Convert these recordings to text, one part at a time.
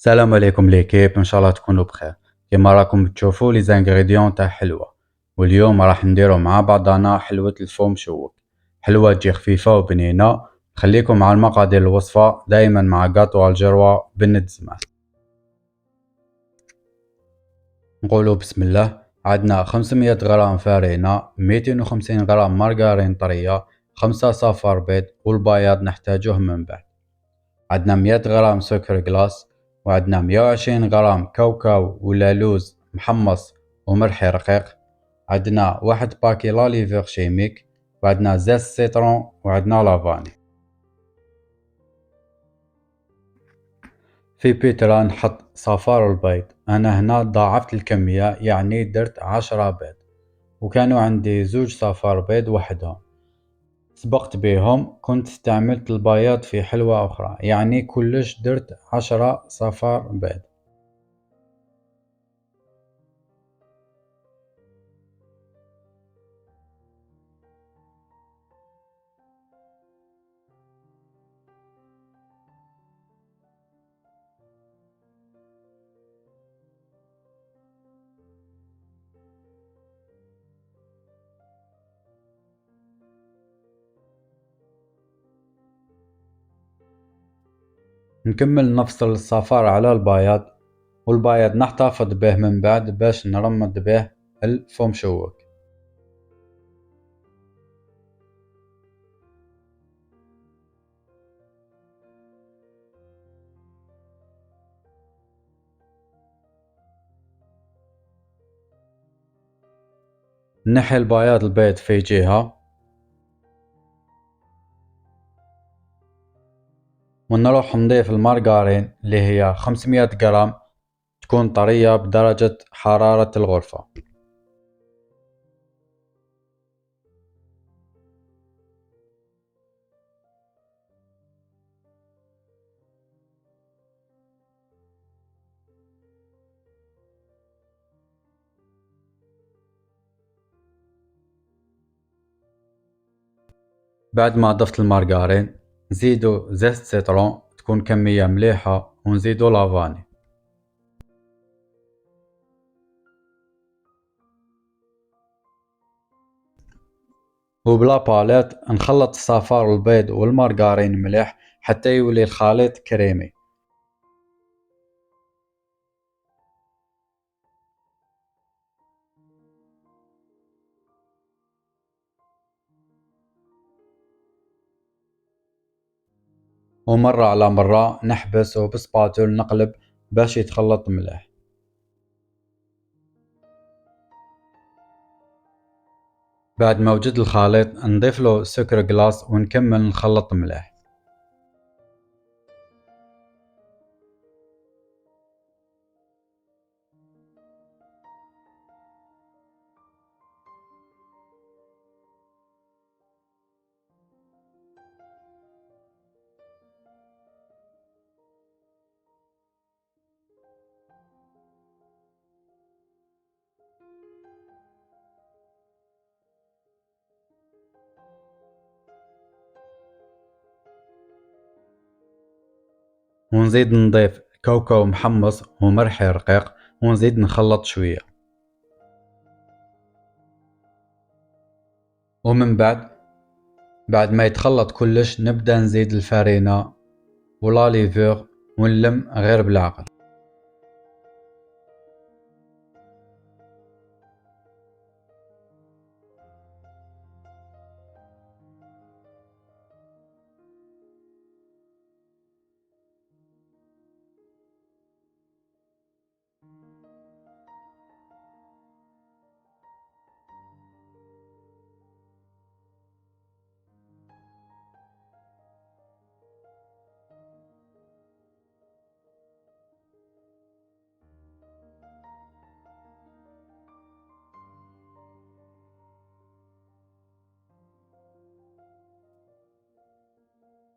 السلام عليكم ليكيب، ان شاء الله تكونوا بخير. كما راكم تشوفوا لي زانغريديون تاع حلوه، واليوم راح نديرو مع بعضنا حلوه الفوم مشوك. حلوه تجي خفيفه وبنينه. خليكم مع المقادير الوصفه دائما مع قاطو الجروه بنت زمان. نقولوا بسم الله. عندنا 500 غرام فارينه، 250 غرام مارغرين طريه، 5 صفار بيض، والبياض نحتاجوه من بعد. عندنا 100 غرام سكر جلاس، وعندنا 120 غرام كاوكاو ولا لوز محمص وملح رقيق. عندنا واحد باكي لاليفر شيميك، وعندنا زيت السيترون، وعندنا لافاني. في بيترا نحط صفار البيض. انا هنا ضاعفت الكمية، يعني درت 10 بيض، وكانوا عندي زوج صفار بيض وحدهم سبقت بهم. كنت استعملت البياض في حلوة أخرى، يعني كلش درت 10 صفار بيض. نكمل نفصل الصفار على البياض، والبياض نحتفظ به من بعد باش نرمد به الفوم شوك. نحي البياض البيض في جهة، ونروح نضيف المارغرين اللي هي 500 جرام، تكون طرية بدرجة حرارة الغرفة. بعد ما ضفت المارغرين نزيدو زيت سيترون تكون كمية مليحة، ونزيدو لافاني. وبلا باليت نخلط الصفار البيض والمارغرين مليح حتى يولي الخليط كريمي. ومرة على مرة نحبس وبسباتول نقلب باش يتخلط مليح. بعد ما وجد الخليط نضيف له سكر جلاس ونكمل نخلط مليح. ونزيد نضيف كاوكاو محمص وملح رقيق، ونزيد نخلط شوية. ومن بعد ما يتخلط كلش نبدأ نزيد الفارينة والاليفور، ونلم غير بالعقل.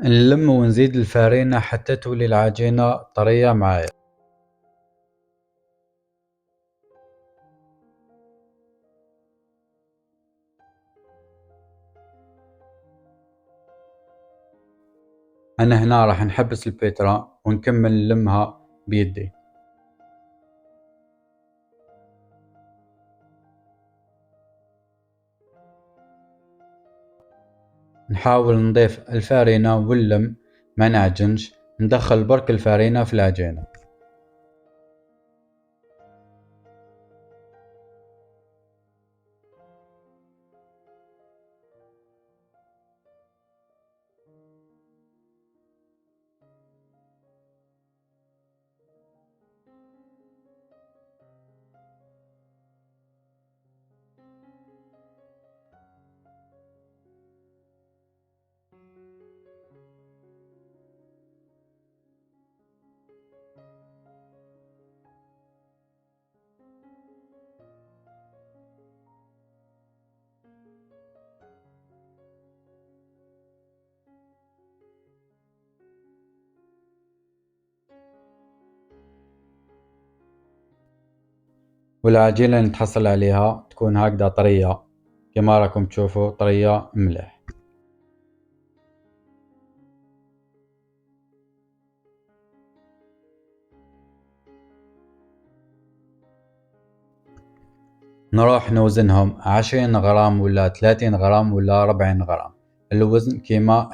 نلم ونزيد الفارينة حتى تولي العجينة طرية معايا. أنا هنا راح نحبس البيترا ونكمل نلمها بيدي. نحاول نضيف الفارينة واللم، ما نعجنش، ندخل برك الفارينة في العجينة. والعجينة اللي نتحصل عليها تكون هكذا طرية، كما راكم تشوفوا طرية مليح. نروح نوزنهم 20 غرام ولا 30 غرام ولا 40 غرام، الوزن كيما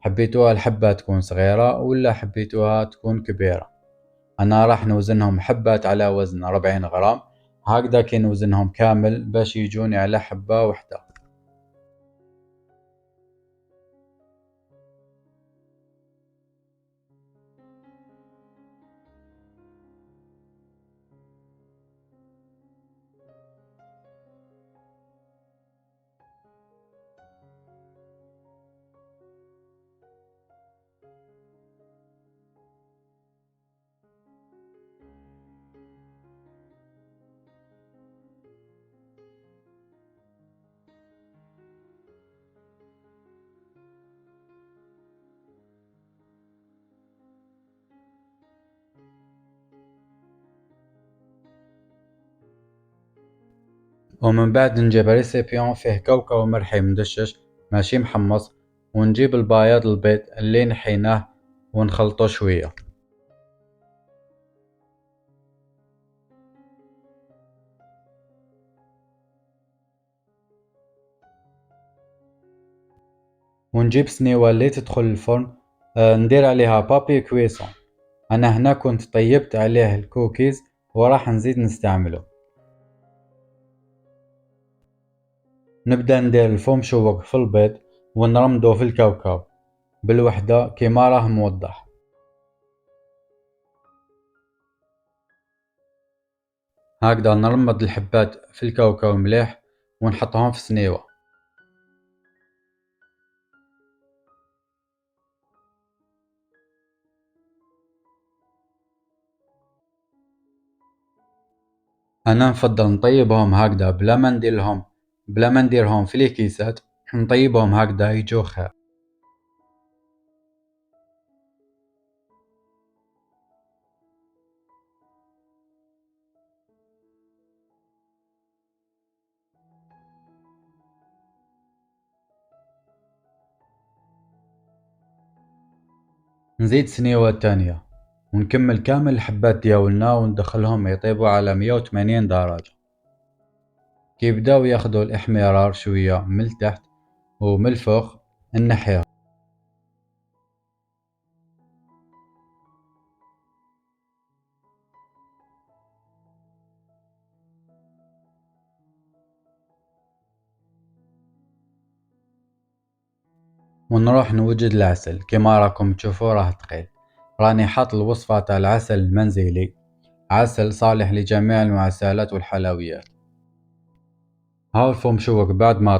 حبيتوها الحبة تكون صغيرة ولا حبيتوها تكون كبيرة. أنا راح نوزنهم حبات على وزن 40 غرام، هكذا كي نوزنهم كامل باش يجوني على حبة وحدة. ومن بعد نجيب ريسيبيون فيه كاوكاو مرحي مدشش ماشي محمص، ونجيب البياض البيض اللي نحيناه ونخلطو شوية. ونجيب سنيوة اللي تدخل الفرن، ندير عليها بابي كويسون. أنا هنا كنت طيبت عليه الكوكيز وراح نزيد نستعمله. نبدأ ندير الفوم شوك في البيض ونرمدو في الكاوكاو بالوحدة كيما راه موضح. هكذا نرمد الحبات في الكاوكاو مليح ونحطهم في سنيوة. أنا نفضل نطيبهم هكذا بلا ما نديرهم في الكيسات، نطيبهم هكذا يجو خير. نزيد سنيوة تانية ونكمل كامل الحبات دياولنا وندخلهم يطيبوا على 180 درجة. كي يبداو ياخدو الإحمرار شوية من التحت ومن الفوق نحيهم. ونروح نوجد العسل، كيما راكم تشوفوا راه ثقيل. راني حاط الوصفة تاع العسل المنزلي، عسل صالح لجميع المعسلات والحلويات. هاو الفوم مشوك بعد ما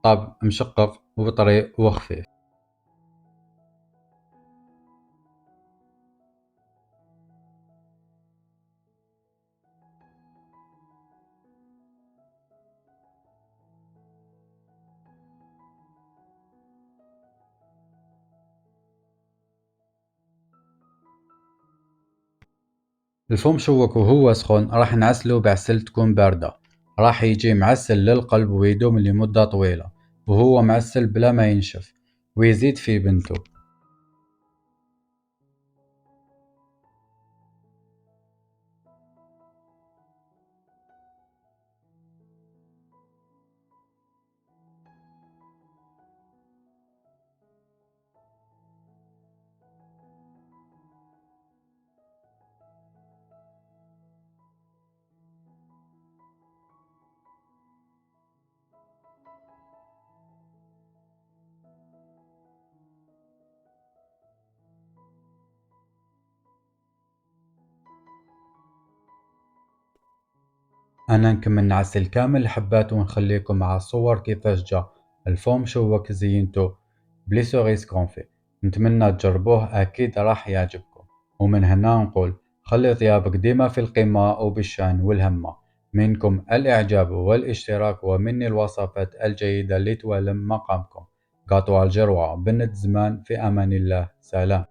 طاب مشقق وطري وخفيف. الفوم مشوك وهو سخون راح نعسلو بعسل تكون باردة، راح يجي معسل للقلب ويدوم لمدة طويلة وهو معسل بلا ما ينشف ويزيد في بنته. أنا نكمل نعسل كامل الحبات ونخليكم مع الصور كيفاش جا الفوم شوك زينته بلي سوغيس كونفي. نتمنى تجربوه أكيد راح يعجبكم. ومن هنا نقول خلي ثيابك ديما في القمة وبالشان والهمة. منكم الإعجاب والاشتراك ومني الوصفات الجيدة لتولم مقامكم. قاطوا الجروة بنت زمان في أمان الله. سلام.